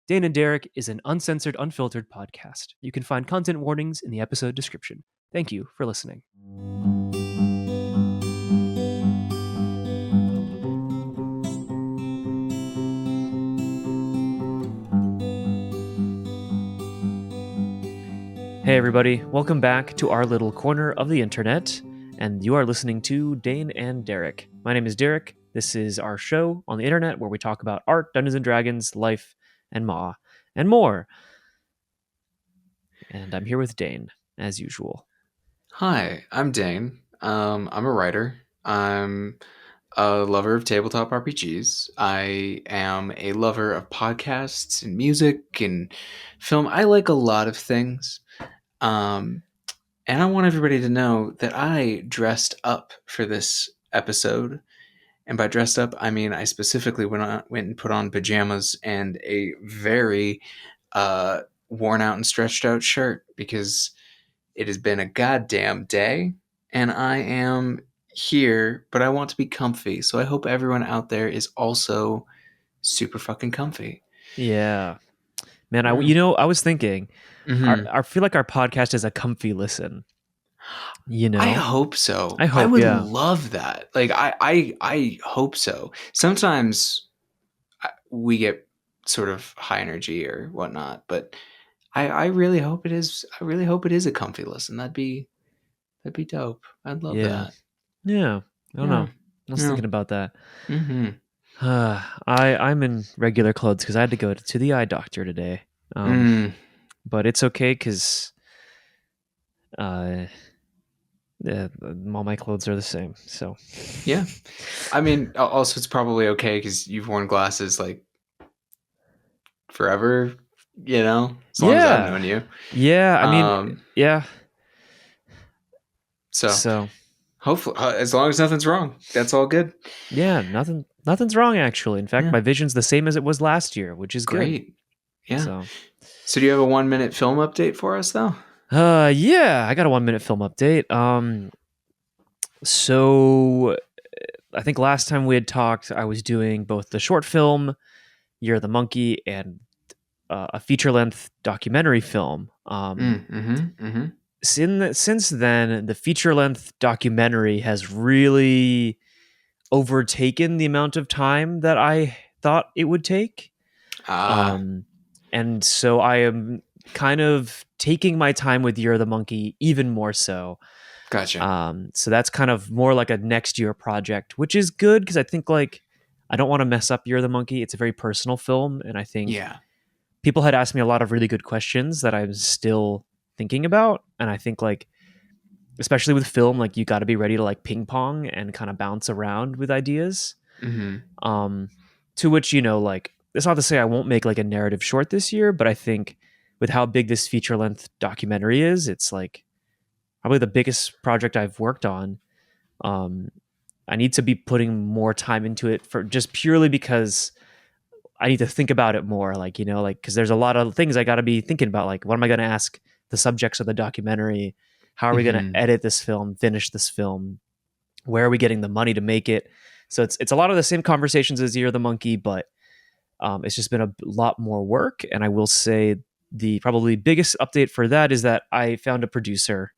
Dane and Derek is an uncensored, unfiltered podcast. You can find content warnings in the episode description. Thank you for listening. Hey everybody, welcome back to our little corner of the internet, and you are listening to Dane and Derek. My name is Derek. This is our show on the internet where we talk about art, Dungeons and Dragons, life, and more. And I'm here with Dane, as usual. Hi, I'm Dane. I'm a writer. I'm a lover of tabletop RPGs. I am a lover of podcasts and music and film. I like a lot of things. Um, and I want everybody to know that I dressed up for this episode. And by dressed up, I mean I specifically went and put on pajamas and a very worn out and stretched out shirt because it has been a goddamn day, and I am here, but I want to be comfy. So I hope everyone out there is also super fucking comfy. Yeah. Man, I was thinking, Mm-hmm. I feel like our podcast is a comfy listen. I hope so. I hope, would yeah. love that. Like, I hope so. Sometimes we get sort of high energy or whatnot, but I really hope it is. I really hope it is a comfy listen. That'd be dope. I'd love that. Yeah. I don't know. I was thinking about that. Mm-hmm. I'm in regular clothes because I had to go to the eye doctor today. But it's okay because all my clothes are the same. So yeah, I mean, also it's probably okay because you've worn glasses like forever. You know, as long as I've known you. Yeah, I mean, yeah. So hopefully, as long as nothing's wrong, that's all good. Yeah, nothing's wrong actually. In fact, my vision's the same as it was last year, which is great. Good. Yeah. So do you have a 1 minute film update for us though? Yeah, I got a 1 minute film update. So I think last time we had talked, I was doing both the short film, Year of the Monkey, and a feature-length documentary film. Since then, the feature-length documentary has really overtaken the amount of time that I thought it would take. And so I am kind of taking my time with Year of the Monkey even more so. Gotcha. So that's kind of more like a next year project, which is good because I think like I don't want to mess up Year of the Monkey. It's a very personal film, and I think people had asked me a lot of really good questions that I'm still thinking about, and I think like especially with film, like you got to be ready to like ping pong and kind of bounce around with ideas. To which, like it's not to say I won't make like a narrative short this year, but I think with how big this feature length documentary is, it's like probably the biggest project I've worked on. I need to be putting more time into it for just purely because I need to think about it more. Like, because there's a lot of things I got to be thinking about. Like, what am I going to ask the subjects of the documentary? How are we going to edit this film, finish this film? Where are we getting the money to make it? So it's a lot of the same conversations as Year of the Monkey, but it's just been a lot more work. And I will say the probably biggest update for that is that I found a producer.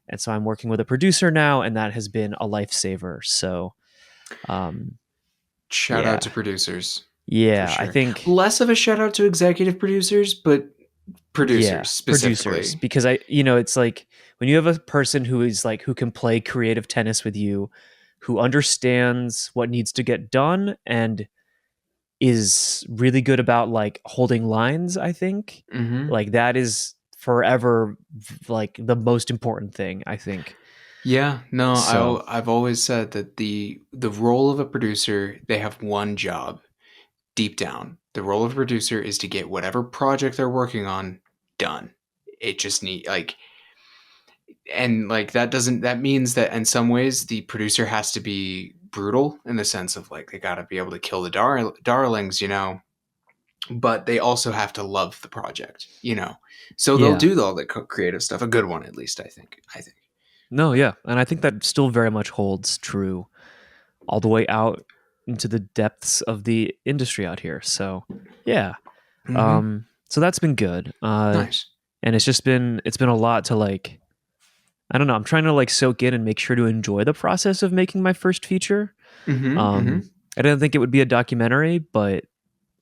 And so I'm working with a producer now, and that has been a lifesaver. So shout out to producers. Yeah, sure. I think less of a shout out to executive producers, but producers specifically. Producers, because it's like when you have a person who is like who can play creative tennis with you, who understands what needs to get done and is really good about like holding lines, I think like that is forever like the most important thing, I think. Yeah, no, I've always said that the role of a producer, they have one job deep down. The role of a producer is to get whatever project they're working on done. It just that means that in some ways the producer has to be brutal in the sense of like they got to be able to kill the darlings, but they also have to love the project, so they'll do all the creative stuff, a good one at least. I think no, yeah, and I think that still very much holds true all the way out into the depths of the industry out here. So yeah, Mm-hmm. So that's been good. Nice. And it's been a lot to like, I don't know. I'm trying to like soak in and make sure to enjoy the process of making my first feature. Mm-hmm. Mm-hmm. I didn't think it would be a documentary, but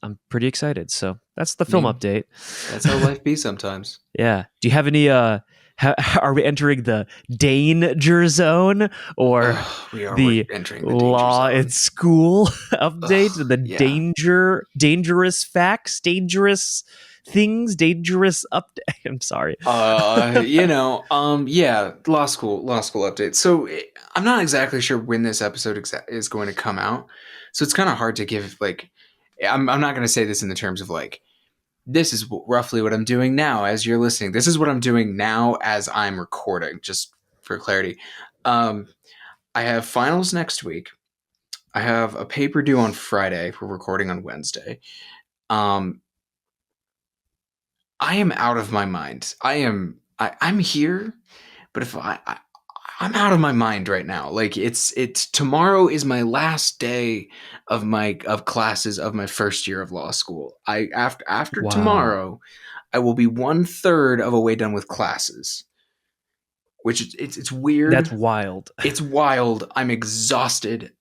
I'm pretty excited. So that's the I film mean, update. that's how life be sometimes. Yeah. Do you have any are we entering the danger zone or Ugh, we're the entering the danger law in zone. school update? Ugh, The yeah. dangerous facts, dangerous things, dangerous update. I'm sorry. Yeah, law school update. So I'm not exactly sure when this episode is going to come out. So it's kind of hard to give like, I'm not going to say this in the terms of like, this is roughly what I'm doing now as you're listening. This is what I'm doing now as I'm recording, just for clarity. Um, I have finals next week. I have a paper due on Friday. We're recording on Wednesday. Um, I am out of my mind. I'm here, but if I'm out of my mind right now. Like it's tomorrow is my last day of classes of my first year of law school. After Wow. tomorrow, I will be 1/3 of a way done with classes, which it's That's weird. wild. It's wild. I'm exhausted.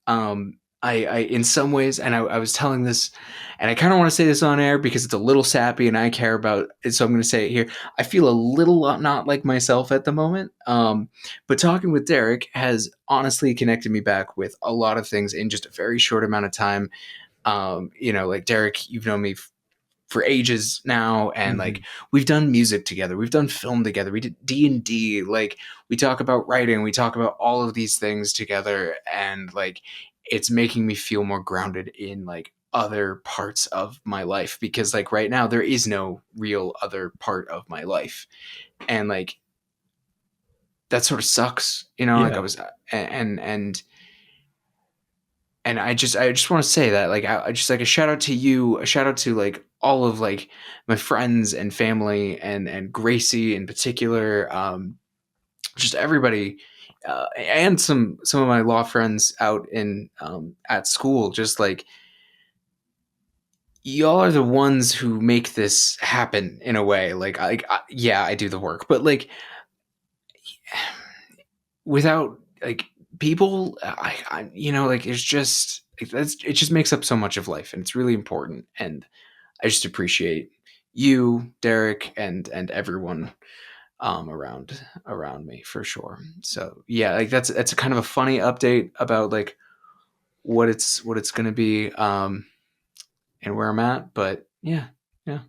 I in some ways, and I was telling this, and I kind of want to say this on air because it's a little sappy, and I care about it, so I'm going to say it here. I feel a little not like myself at the moment. But talking with Derek has honestly connected me back with a lot of things in just a very short amount of time. Like Derek, you've known me for ages now, and like Mhm. we've done music together, we've done film together, we did D&D, like we talk about writing, we talk about all of these things together, and like it's making me feel more grounded in like other parts of my life, because like right now there is no real other part of my life, and like that sort of sucks, like I Yeah. was and I just want to say that like I just like a shout out to you, a shout out to like all of like my friends and family and Gracie in particular, just everybody, and some of my law friends out in at school. Just like y'all are the ones who make this happen in a way. Yeah, I do the work, but like without like people, like it's just it just makes up so much of life, and it's really important. And I just appreciate you, Derek, and everyone around me for sure. So yeah, like that's a kind of a funny update about like what it's gonna be, and where I'm at. But yeah, yeah.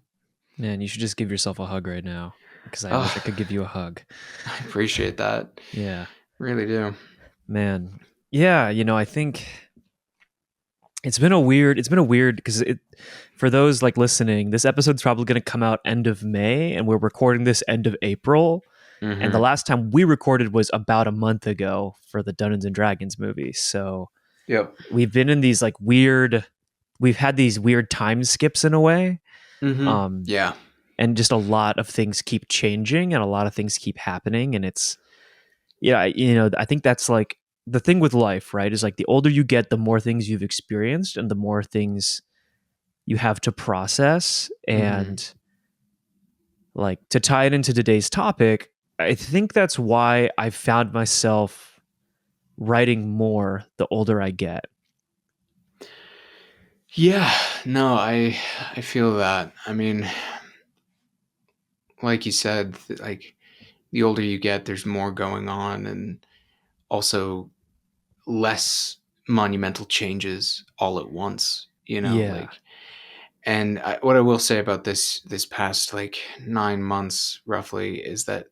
Man, you should just give yourself a hug right now because I wish I Oh, could give you a hug. I appreciate that. Yeah. Really do. Man. Yeah, I think it's been a weird because it for those like listening, this episode's probably going to come out end of May and we're recording this end of April. And the Mm-hmm. last time we recorded was about a month ago for the Dungeons and Dragons movie. So Yep. we've been in these like we've had these weird time skips in a way. Mm-hmm. Um, Yeah. and just a lot of things keep changing and a lot of things keep happening. And it's, yeah, I think that's like the thing with life, right? Is like the older you get, the more things you've experienced and the more things you have to process. Mm-hmm. And like to tie it into today's topic, I think that's why I found myself writing more the older I get. Yeah. No, I feel that. I mean, like you said, like the older you get, there's more going on, and also less monumental changes all at once. Yeah. Like, and what I will say about this past like 9 months roughly is that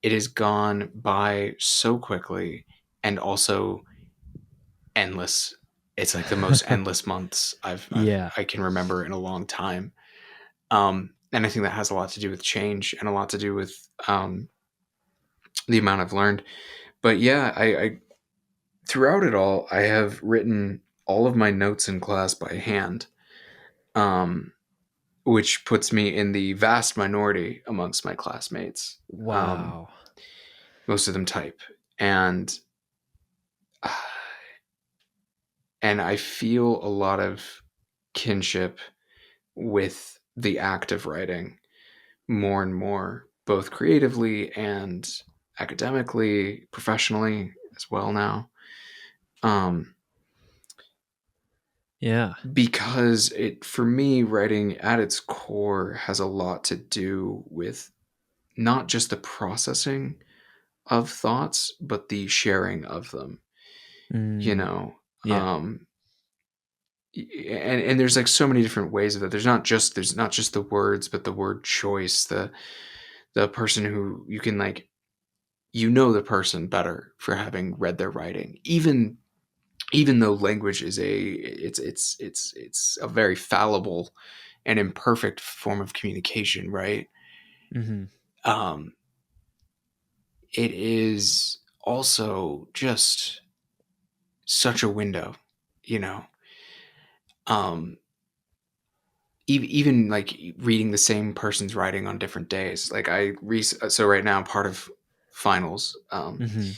it has gone by so quickly, and also endless. It's like the most endless months Yeah. I can remember in a long time. And I think that has a lot to do with change and a lot to do with the amount I've learned. But yeah, I throughout it all, I have written all of my notes in class by hand, um, which puts me in the vast minority amongst my classmates. Wow. Most of them type, and and I feel a lot of kinship with the act of writing more and more, both creatively and academically, professionally as well now. Um, Yeah. because it, for me, writing at its core has a lot to do with not just the processing of thoughts, but the sharing of them. You Mm, know, yeah. and there's like so many different ways of it. There's not just the words, but the word choice, the person who you can like, you know, the person better for having read their writing, even though language is it's a very fallible and imperfect form of communication, right? Mm-hmm. um it is also just such a window, you know. um Even like reading the same person's writing on different days, like so right now part of finals Mm-hmm.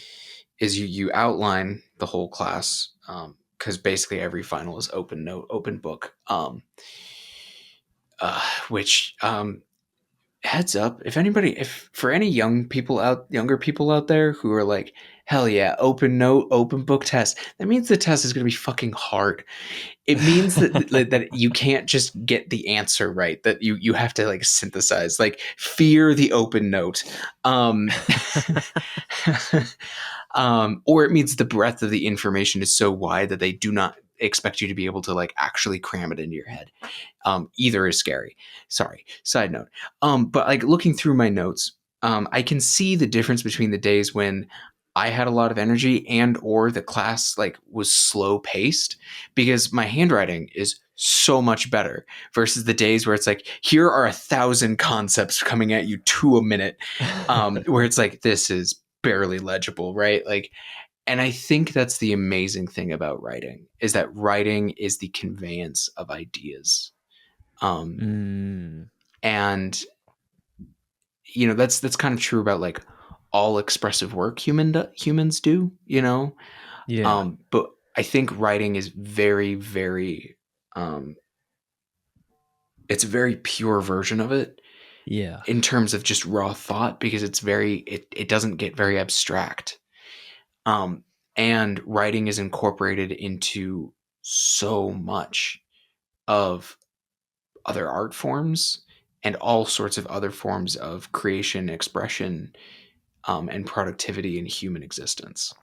is you outline the whole class, because basically every final is open note, open book, which heads up, if for any younger people out there who are like, hell yeah, open note, open book test, that means the test is going to be fucking hard. It means that you can't just get the answer right, that you have to like synthesize, like fear the open note. um or it means the breadth of the information is so wide that they do not expect you to be able to like actually cram it into your head. Either is scary. Sorry, side note. But like looking through my notes, I can see the difference between the days when I had a lot of energy and or the class like was slow paced, because my handwriting is so much better, versus the days where it's like, here are 1,000 concepts coming at you to a minute, where it's like, this is barely legible, right? Like, and I think that's the amazing thing about writing, is that writing is the conveyance of ideas. Um, Mm, and you know, that's kind of true about like all expressive work humans do, you know. yeah. But I think writing is very, very, um, it's a very pure version of it Yeah. in terms of just raw thought, because it doesn't get very abstract. Um, and writing is incorporated into so much of other art forms and all sorts of other forms of creation, expression, and productivity in human existence.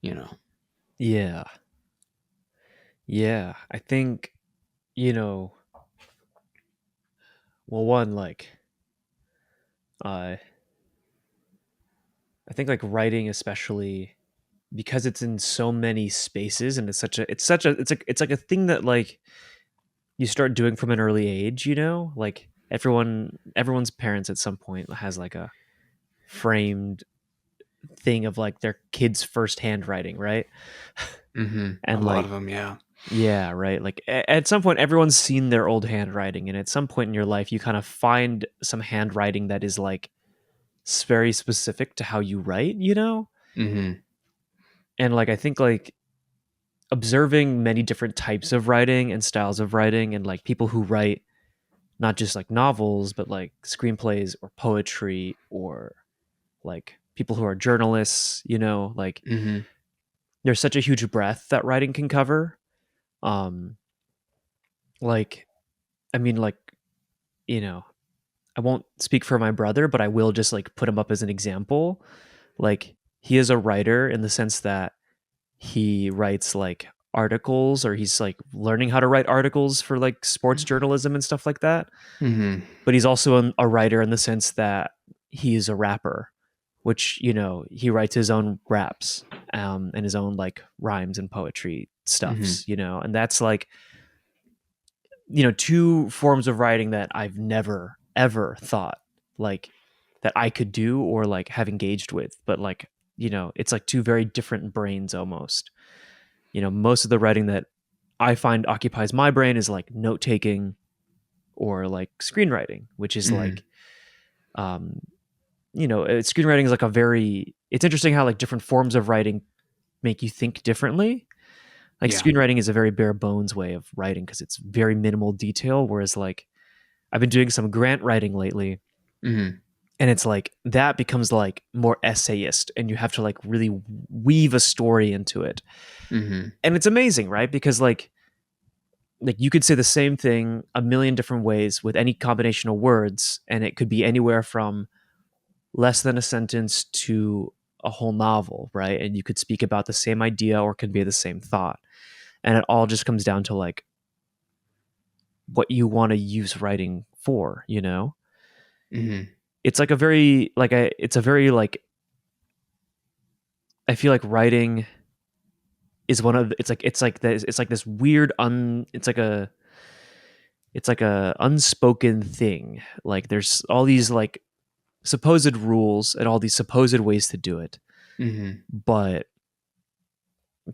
You know. Yeah. Yeah. I think, you know, well, one, like, uh, I think like writing, especially because it's in so many spaces and it's like a thing that like you start doing from an early age, you know? Like everyone's parents at some point has like a framed thing of like their kid's first handwriting, right? Mm-hmm. A And lot like of them, yeah. yeah, right. Like at some point everyone's seen their old handwriting, and at some point in your life you kind of find some handwriting that is like very specific to how you write, you know? Mm-hmm. And like I think like observing many different types of writing and styles of writing, and like people who write not just like novels but like screenplays or poetry, or like people who are journalists, you know, like Mm-hmm. there's such a huge breadth that writing can cover. um like I mean, like, you know, I won't speak for my brother, but I will just like put him up as an example. Like he is a writer in the sense that he writes like articles, or he's like learning how to write articles for like sports journalism and stuff like that. Mm-hmm. But he's also a writer in the sense that he's a rapper, which, you know, he writes his own raps, and his own like rhymes and poetry Mm-hmm. stuffs, you know, and that's like, you know, two forms of writing that I've never ever thought like that I could do or like have engaged with, but like, you know, it's like two very different brains almost. You know, most of the writing that I find occupies my brain is like note taking or like screenwriting, which is Mm-hmm. like, um, you know, screenwriting is like a very, it's interesting how like different forms of writing make you think differently. Like Yeah. screenwriting is a very bare bones way of writing because it's very minimal detail, whereas like I've been doing some grant writing lately, Mm-hmm. and it's like that becomes like more essayist, and you have to like really weave a story into it. Mm-hmm. And it's amazing, right? Because like you could say the same thing a million different ways with any combination of words, and it could be anywhere from less than a sentence to a whole novel, right? And you could speak about the same idea or convey the same thought. And it all just comes down to like what you want to use writing for, you know? Mm-hmm. It's like a very like a it's a very like I feel like writing is one of it's like this weird it's like a unspoken thing. Like there's all these like supposed rules and all these supposed ways to do it, Mm-hmm. but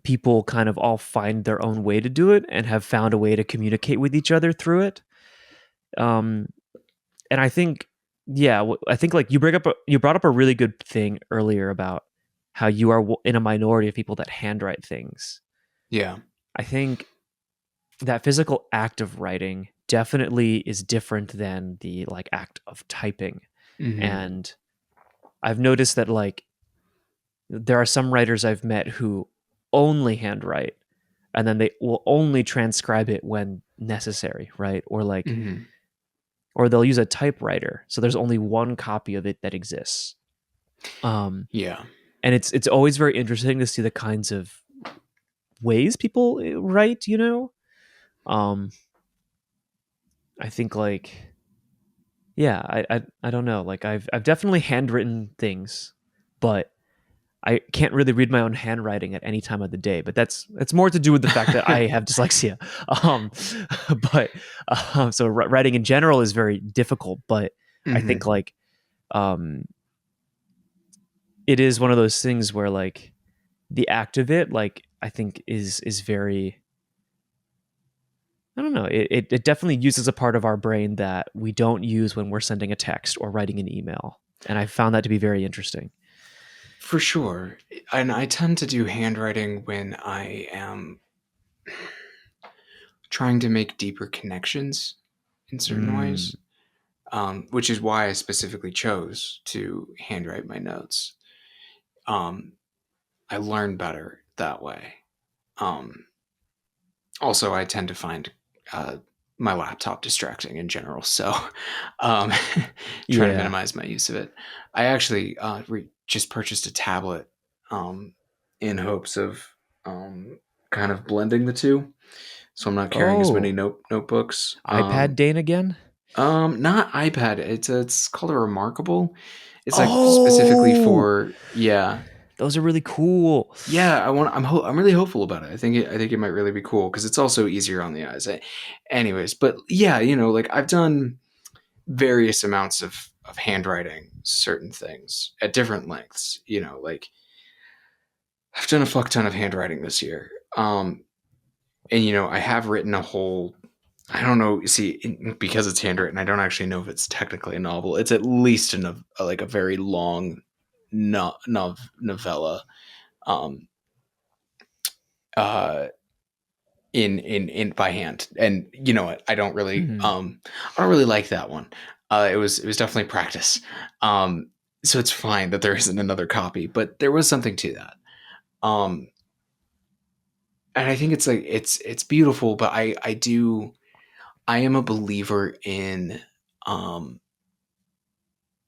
people kind of all find their own way to do it and have found a way to communicate with each other through it. Um, and I think, yeah, I think like you brought up a really good thing earlier about how you are in a minority of people that handwrite things. Yeah. I think that physical act of writing definitely is different than the like act of typing. Mm-hmm. And I've noticed that like there are some writers I've met who only handwrite and then they will only transcribe it when necessary, right? Or like Mm-hmm. or they'll use a typewriter. So there's only one copy of it that exists. Um Yeah. and it's always very interesting to see the kinds of ways people write, you know? Um I think like yeah, I don't know. Like I've definitely handwritten things, but I can't really read my own handwriting at any time of the day, but that's more to do with the fact that I have dyslexia. Um, but so writing in general is very difficult. But I think Mm-hmm. like um, it is one of those things where like the act of it, like I think is very. I don't know. It definitely uses a part of our brain that we don't use when we're sending a text or writing an email, and I found that to be very interesting. For sure. And I tend to do handwriting when I am trying to make deeper connections in certain Mm, ways, which is why I specifically chose to handwrite my notes. Um, I learn better that way. Um, Also, I tend to find uh, my laptop distracting in general, so um, trying to yeah. minimize my use of it. I actually just purchased a tablet um, in hopes of um, kind of blending the two, so I'm not carrying as many Oh, notebooks. iPad Dane again? Not iPad. It's called a Remarkable. It's like specifically Oh, for yeah. those are really cool. Yeah, I'm really hopeful about it. I think it might really be cool because it's also easier on the eyes. Anyways, but yeah, like I've done various amounts of handwriting certain things at different lengths. Like I've done a fuck ton of handwriting this year. And I have written a whole. I don't know. See, because it's handwritten, I don't actually know if it's technically a novel. It's at least like a very long novella. Um, uh, in by hand. And you know what, Mhm. I don't really like that one. It was definitely practice. So it's fine that there isn't another copy, but there was something to that. um and I think it's like it's beautiful, but I am a believer in um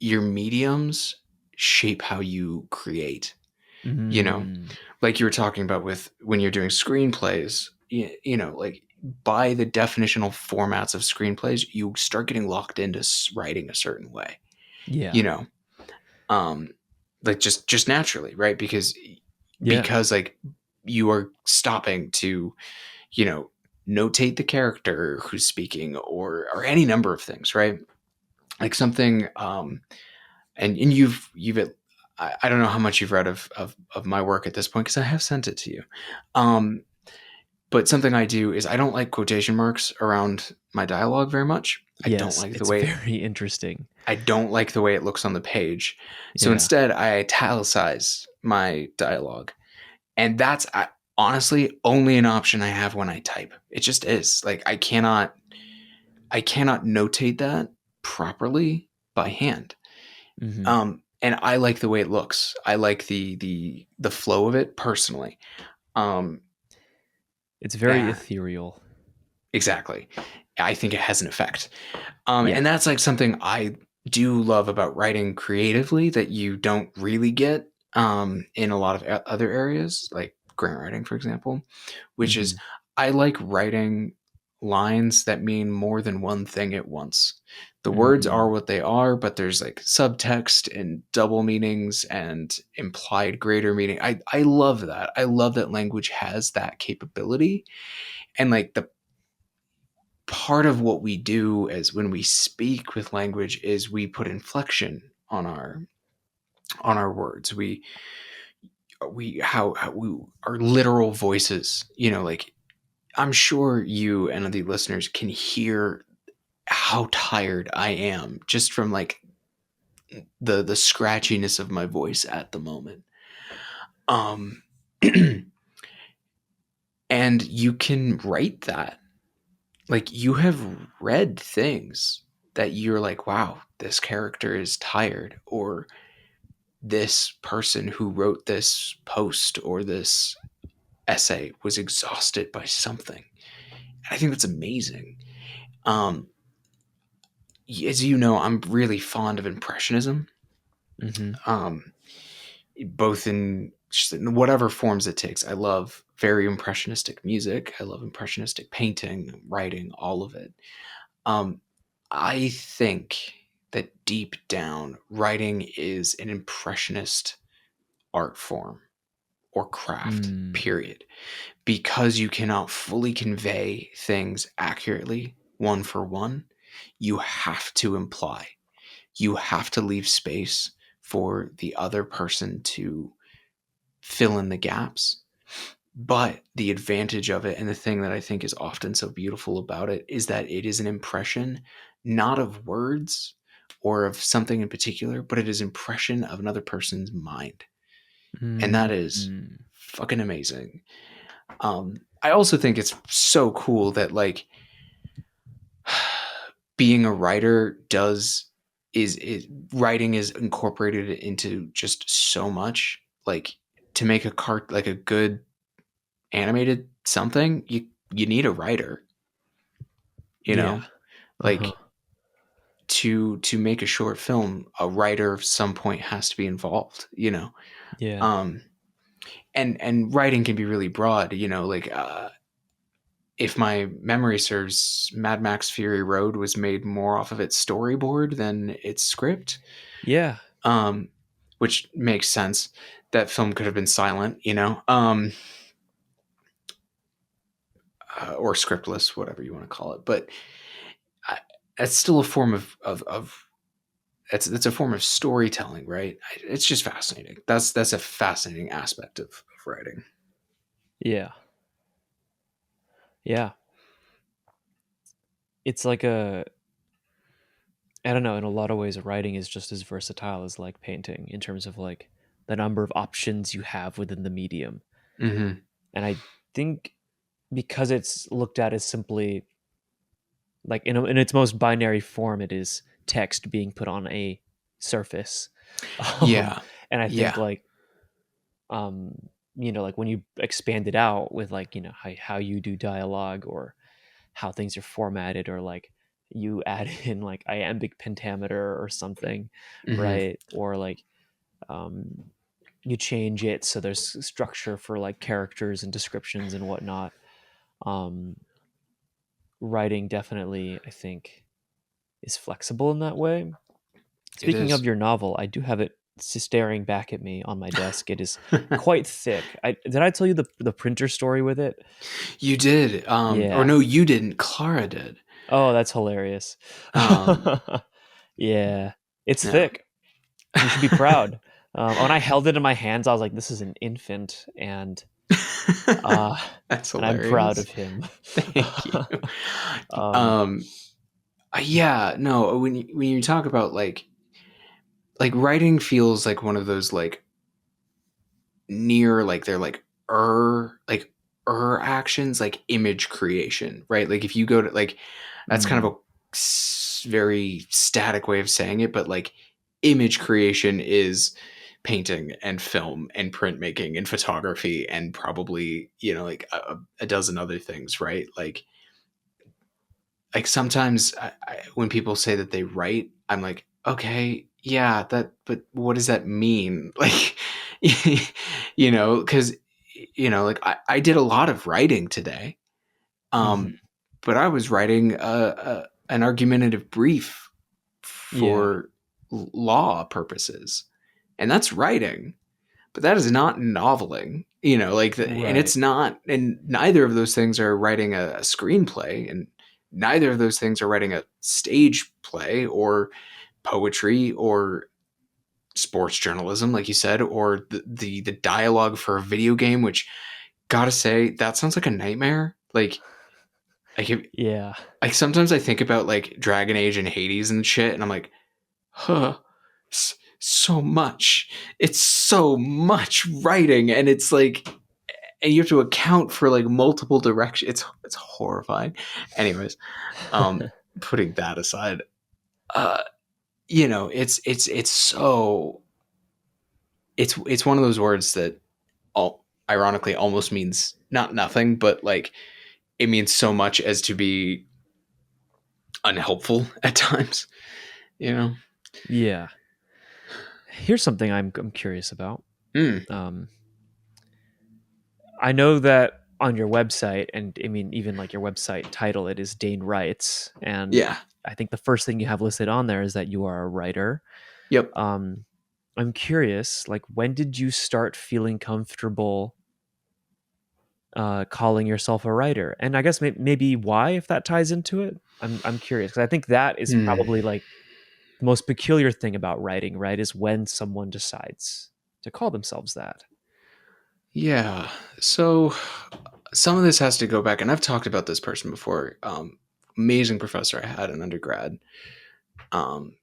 your mediums shape how you create, you know Mm. like you were talking about with when you're doing screenplays, like by the definitional formats of screenplays, you start getting locked into writing a certain way, you Yeah. know, um, like just naturally, right? Yeah. Because like you are stopping to, you know, notate the character who's speaking or any number of things, right? Like something, and I don't know how much you've read of my work at this point because I have sent it to you. Um, But something I do is I don't like quotation marks around my dialogue very much. Yes, it's very interesting. I don't like the way it looks on the page. So Yeah. instead, I italicize my dialogue, and that's honestly only an option I have when I type. It just is like I cannot. I cannot notate that properly by hand. Mm-hmm. And I like the way it looks. I like the flow of it personally. Um, It's very and ethereal. exactly. I think it has an effect. Yeah. And that's like something I do love about writing creatively that you don't really get in a lot of other areas, like grant writing, for example, which Mm-hmm. is I like writing lines that mean more than one thing at once. The words are Mm-hmm. what they are, but there's like subtext and double meanings and implied greater meaning. I love that. I love that language has that capability. And like the part of what we do is when we speak with language is we put inflection on our words. We how we our literal voices, you know, like I'm sure you and the listeners can hear how tired I am just from like the scratchiness of my voice at the moment. Um and you can write that. Like you have read things that you're like, wow, this character is tired, or this person who wrote this post or this essay was exhausted by something. I think that's amazing. Um, as you know, I'm really fond of impressionism, Mm-hmm. um, both in just in whatever forms it takes. I love very impressionistic music. I love impressionistic painting, writing, all of it. Um, I think that deep down, writing is an impressionist art form or craft, Mm. period. Because you cannot fully convey things accurately, one for one, you have to imply. You have to leave space for the other person to fill in the gaps. But the advantage of it, and the thing that I think is often so beautiful about it, is that it is an impression not of words or of something in particular, but it is impression of another person's mind. And that is Mm-hmm. fucking amazing. I also think it's so cool that like being a writer is writing is incorporated into just so much. Like to make a cart like a good animated something, you need a writer, you Yeah. know? Uh-huh. Like to make a short film, a writer of some point has to be involved, you know? Yeah. Um and writing can be really broad, you know, like if my memory serves, Mad Max Fury Road was made more off of its storyboard than its script, Yeah. um, which makes sense. That film could have been silent, you know, or scriptless, whatever you want to call it. But I, it's still a form of it's a form of storytelling, right? It's just fascinating. That's a fascinating aspect of writing. Yeah. Yeah. It's like a I don't know, in a lot of ways writing is just as versatile as like painting in terms of like the number of options you have within the medium. Mm-hmm. And I think because it's looked at as simply like in its most binary form, it is text being put on a surface. Um, Yeah, and I think yeah, like um, like when you expand it out with like how you do dialogue or how things are formatted or like you add in like iambic pentameter or something, mm-hmm. right? Or like um, you change it so there's structure for like characters and descriptions and whatnot. Um, Writing definitely, I think, is flexible in that way. It Speaking of is. your novel, I do have it staring back at me on my desk. It is quite thick. Did I tell you the printer story with it? You did, or Yeah. no, you didn't. Clara did. Oh, that's hilarious. Um, Yeah, it's no, thick. You should be proud. When I held it in my hands, I was like, "This is an infant," uh, that's and I'm proud of hilarious. him. Thank you. um, Um, yeah, no. When you talk about like writing feels like one of those like near like they're like actions like image creation, right? Like if you go to like that's kind of mm, a very static way of saying it, but like image creation is painting and film and printmaking and photography and probably, you know, like a dozen other things, right? Like sometimes when people say that they write, I'm like, okay, yeah, that, but what does that mean? Like, you know, because, you know, like I did a lot of writing today, Mm-hmm. but I was writing an argumentative brief Yeah. for law purposes, and that's writing, but that is not noveling, you know, like and Right. it's not, and neither of those things are writing a screenplay, and neither of those things are writing a stage play or poetry or sports journalism, like you said, or the dialogue for a video game, which gotta say, that sounds like a nightmare. Like if, Yeah. like sometimes I think about like Dragon Age and Hades and shit, and I'm like, huh, so much. It's so much writing, and it's like, and you have to account for like multiple directions. It's horrifying. Anyways, um, putting that aside, uh, you know, it's so it's one of those words that ironically almost means not nothing, but like it means so much as to be unhelpful at times. You know. Yeah. Here's something I'm curious about. Mm, Um, I know that on your website, and I mean, even like your website title, it is Dane Writes. And yeah. I think the first thing you have listed on there is that you are a writer. Yep. Um, I'm curious, like, when did you start feeling comfortable calling yourself a writer? And I guess maybe why, if that ties into it. I'm curious because I think that is Mm, probably like the most peculiar thing about writing, right? Is when someone decides to call themselves that. yeah. So some of this has to go back, and I've talked about this person before. Amazing professor I had in undergrad. Um,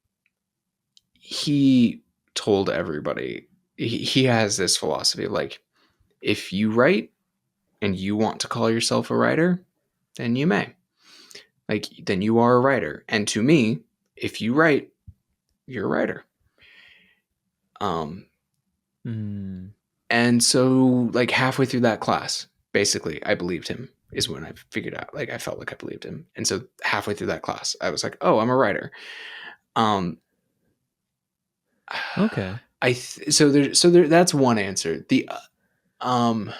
he told everybody, he has this philosophy of like, if you write and you want to call yourself a writer, then you may. Like, then you are a writer. And to me, if you write, you're a writer. Um, Mm, and so, like, halfway through that class, basically, I believed him, is when I figured out, like, I felt like I believed him. And so, halfway through that class, I was like, oh, I'm a writer. Um, okay. that's one answer. Um,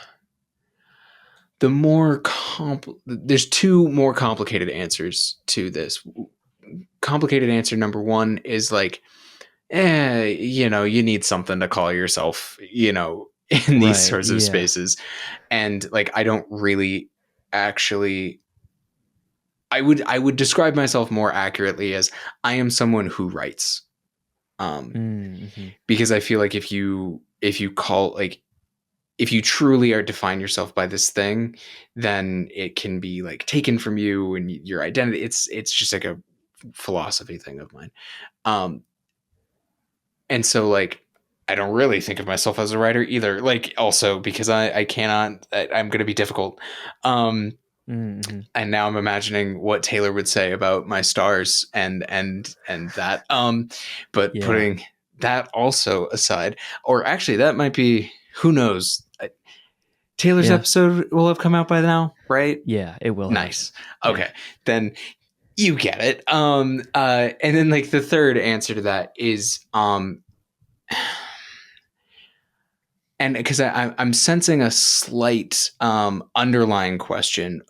there's two more complicated answers to this. Complicated answer number one is like, you know, you need something to call yourself, you know, in these Right. sorts of Yeah. spaces. And like, I don't really actually, I would describe myself more accurately as I am someone who writes. Um, Mm-hmm. because I feel like if you call, like, if you truly are define yourself by this thing, then it can be like taken from you and your identity. It's just like a philosophy thing of mine. Um, and so like I don't really think of myself as a writer either. Like also because I cannot, I'm going to be difficult. Um, Mm-hmm. and now I'm imagining what Taylor would say about my stars and that. But Yeah. putting that also aside, or actually that might be, who knows. Taylor's Yeah. episode will have come out by now, right? Yeah. It will have. Nice. Yeah. Okay, then you get it. And then like the third answer to that is and because I'm sensing a slight underlying question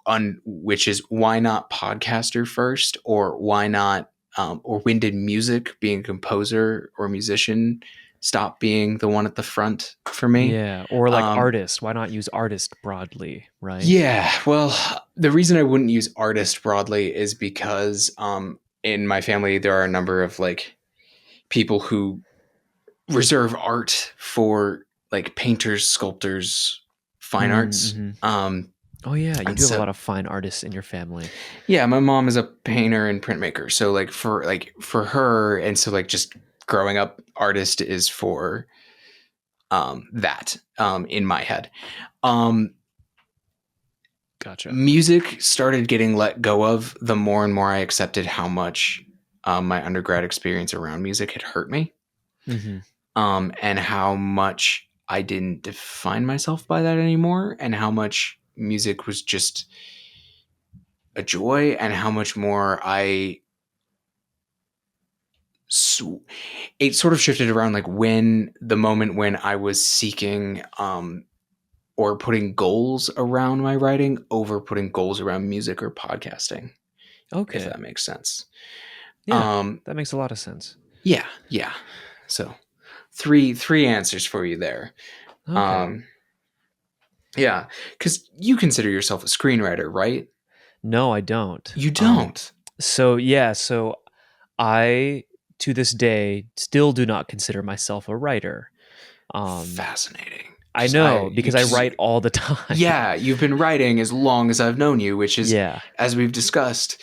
on which is why not podcaster first, or why not, or when did music, being a composer or musician, stop being the one at the front for me? Yeah. Or like Um, artist. Why not use artist broadly? Right. yeah, well, the reason I wouldn't use artist broadly is because in my family there are a number of like people who reserve art for like painters, sculptors, fine arts. Mm-hmm. Oh yeah. You And do have a so lot of fine artists in your family. yeah, my mom is a painter and printmaker. So like for her, and so like just growing up, artist is for that in my head. Um Gotcha. music started getting let go of the more and more I accepted how much my undergrad experience around music had hurt me, Mm-hmm. and how much I didn't define myself by that anymore, and how much music was just a joy, and how much more it sort of shifted around, like when the moment when I was seeking or putting goals around my writing over putting goals around music or podcasting, if Okay. that makes sense. Yeah, Um, that makes a lot of sense. yeah, yeah. So three answers for you there. Okay. Um, yeah, because you consider yourself a screenwriter, right? No, I don't. You don't. So yeah, so I to this day still do not consider myself a writer. Um, Fascinating. I know because I Because write all the time. yeah, you've been writing as long as I've known you, which is, Yeah. as we've discussed,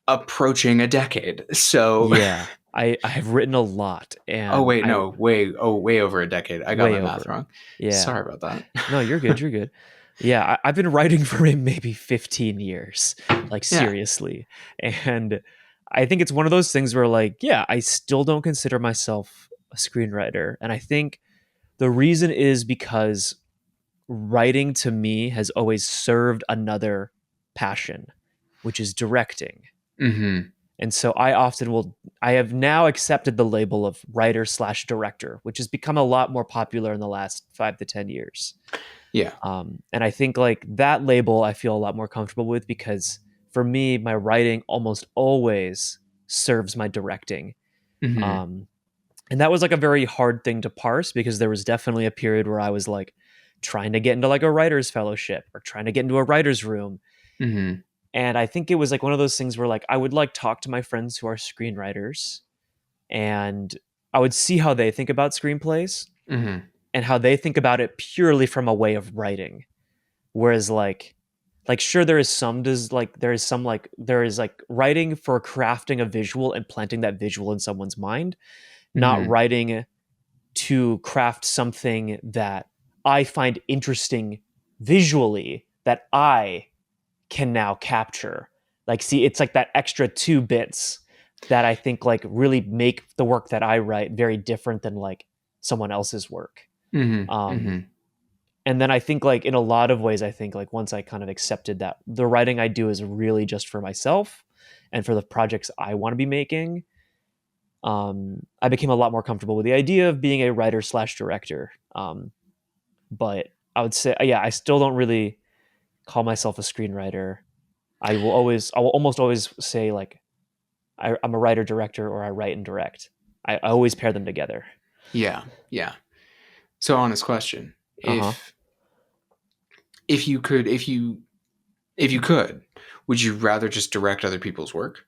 approaching a decade. So, Yeah. I have written a lot oh and wait, I no, way over a decade. I got my way math over. wrong. Yeah. Sorry about that. No, you're good. You're good. Yeah, I've been writing for maybe 15 years, like Yeah. seriously. And I think it's one of those things where, like, yeah, I still don't consider myself a screenwriter. And I think the reason is because writing to me has always served another passion, which is directing. Mm-hmm. And so I have now accepted the label of writer slash director, which has become a lot more popular in the last 5 to 10 years. Yeah. And I think like that label I feel a lot more comfortable with because for me, my writing almost always serves my directing. Mm-hmm. Um, and that was like a very hard thing to parse because there was definitely a period where I was like trying to get into like a writer's fellowship or trying to get into a writer's room. Mm-hmm. And I think it was like one of those things where like I would like talk to my friends who are screenwriters and I would see how they think about screenplays Mm-hmm. and how they think about it purely from a way of writing. Whereas like sure there is like writing for crafting a visual and planting that visual in someone's mind, not Mm-hmm. writing to craft something that I find interesting visually that I can now capture. Like, see, it's like that extra 2 bits that I think like really make the work that I write very different than like someone else's work. Mm-hmm. Um, Mm-hmm. and then I think like in a lot of ways, I think like once I kind of accepted that the writing I do is really just for myself and for the projects I want to be making, I became a lot more comfortable with the idea of being a writer slash director. But I would say, yeah, I still don't really call myself a screenwriter. I will almost always say like I'm a writer director or I write and direct. I always pair them together. Yeah. Yeah. So, honest question: Uh huh. if you could, if you could, would you rather just direct other people's work?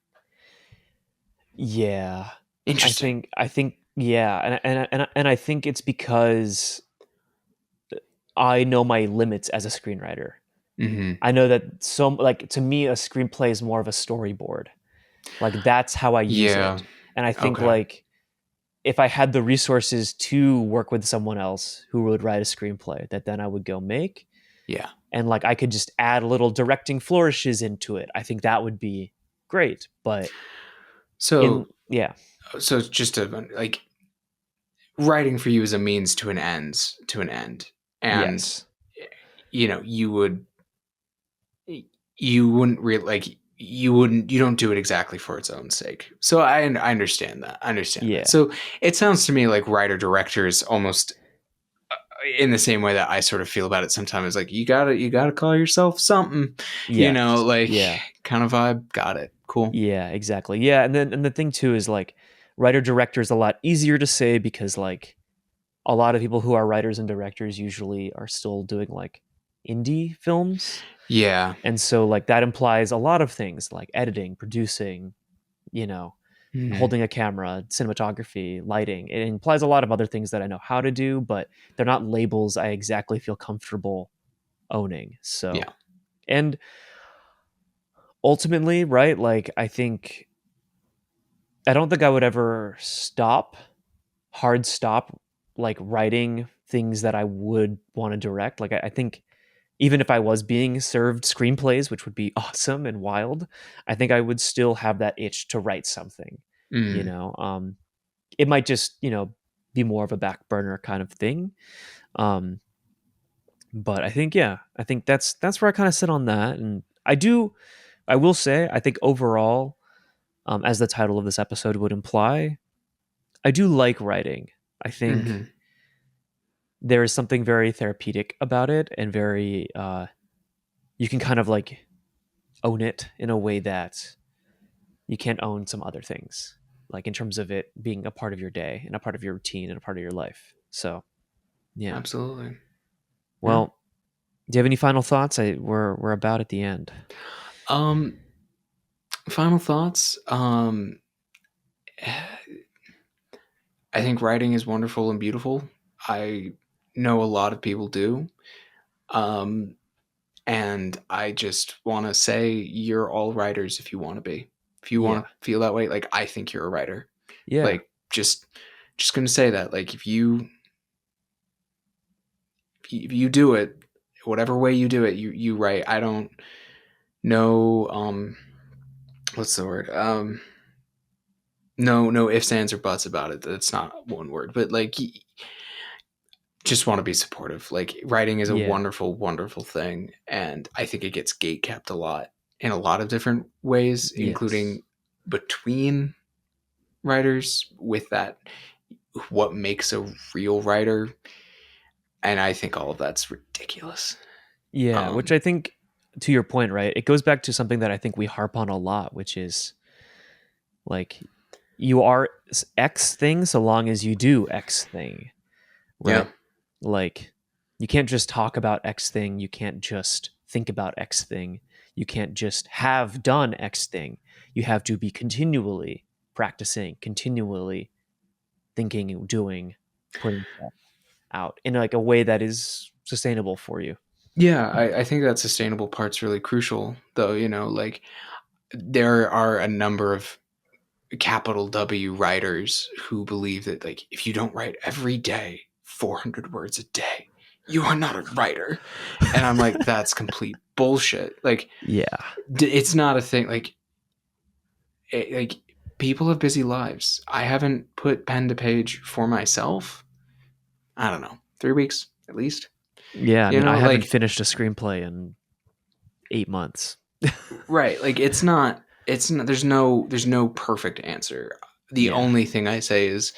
Yeah, Interesting. I think yeah, and I think it's because I know my limits as a screenwriter. Mm-hmm. I know that so like to me a screenplay is more of a storyboard. Like that's how I use Yeah. it. And I think Okay. like if I had the resources to work with someone else who would write a screenplay that then I would go make Yeah. and like I could just add little directing flourishes into it. I think that would be great. But in So, yeah, it's just a, like, writing for you is a means to an end, and yes. you would, you wouldn't really like, you don't do it exactly for its own sake. So I understand that. I understand that. Yeah. So it sounds to me like writer director is almost in the same way that I sort of feel about it sometimes. Like, you gotta call yourself something, Yes. like, Yeah. kind of vibe. Got it. Cool. Yeah, exactly. Yeah, and the thing too is like writer director is a lot easier to say because like a lot of people who are writers and directors usually are still doing like indie films. Yeah. And so like that implies a lot of things like editing, producing, you know, Hmm. holding a camera, cinematography, lighting. It implies a lot of other things that I know how to do, but they're not labels I exactly feel comfortable owning. Yeah. So, and ultimately, right, like I don't think I would ever hard stop like writing things that I would want to direct. Like I think even if I was being served screenplays, which would be awesome and wild, I think I would still have that itch to write something. You Mm. know, it might just be more of a back burner kind of thing. Um, but I think I think that's where I kind of sit on that, and I will say I think overall, as the title of this episode would imply, I do like writing. I think Hmm. there is something very therapeutic about it, and very you can kind of like own it in a way that you can't own some other things, like in terms of it being a part of your day and a part of your routine and a part of your life. So yeah. Absolutely. Yeah. Well, do you have any final thoughts? We're about at the end. Um, Final thoughts. I think writing is wonderful and beautiful. I know a lot of people do. Um, and I just want to say you're all writers if you want to be. If you Yeah. want to feel that way, like I think you're a writer. Yeah. Like just going to say that like if you do it whatever way you do it, you write. I don't know what's the word? No ifs, ands, or buts about it. That's not one word, but like just want to be supportive. Like writing is a Yeah. wonderful, wonderful thing, and I think it gets gate kept a lot in a lot of different ways, Yes. including between writers. With that, what makes a real writer, and I think all of that's ridiculous. Yeah, which Um, I think, to your point, right? It goes back to something that I think we harp on a lot, which is like you are X thing so long as you do X thing, yeah, right? Like you can't just talk about X thing, you can't just think about X thing, you can't just have done X thing. You have to be continually practicing, continually thinking, doing, putting stuff out in like a way that is sustainable for you. yeah. I think that sustainable part's really crucial, though. Like there are a number of capital W writers who believe that like if you don't write every day 400 words a day, you are not a writer. And I'm like, that's complete bullshit. Like Yeah. it's not a thing. Like people have busy lives. I haven't put pen to page for myself. I don't know, 3 weeks at least. Yeah, I mean, I haven't Like finished a screenplay in 8 months. right. Like it's not. There's no perfect answer. The Yeah. only thing I say is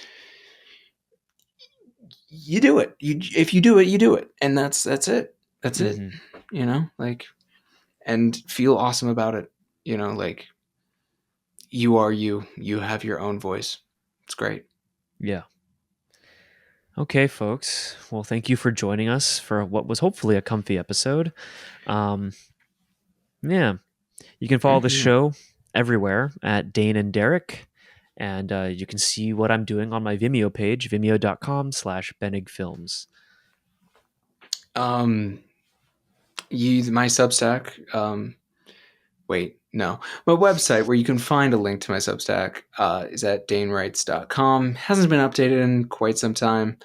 you do it. If you do it, you do it, and that's it. That's it. Hmm. Like, and feel awesome about it. Like you are you. You have your own voice. It's great. Yeah. Okay, folks. Well, thank you for joining us for what was hopefully a comfy episode. Um, yeah, you can follow the Hmm. show everywhere at Dane and Derek, and you can see what I'm doing on my Vimeo page, vimeo.com/benigfilms. Um, my Substack. Wait, no, my website where you can find a link to my Substack is at danewrites.com. Hasn't been updated in quite some time.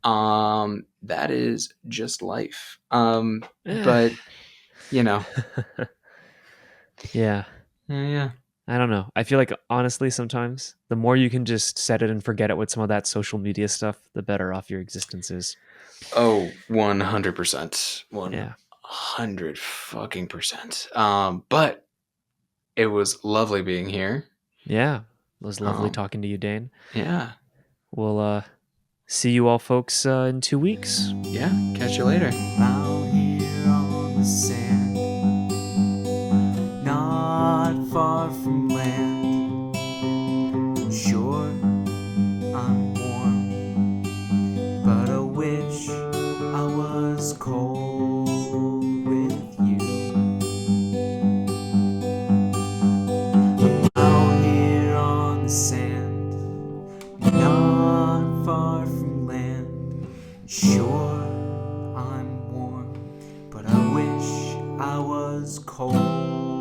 That is just life. Eh. But you know, Yeah. yeah. I don't know. I feel like honestly, sometimes the more you can just set it and forget it with some of that social media stuff, the better off your existence is. Oh, 100%. Yeah. 100 fucking percent. But it was lovely being here. Yeah. It was lovely Um, talking to you, Dane. yeah. We'll see you all folks in 2 weeks. Yeah. Catch you later. Out here on the sand, not far from land. Sure, I'm warm, but I wish I was cold with you. Out here on the sand, not far from land. Sure, I'm warm, but I wish I was cold.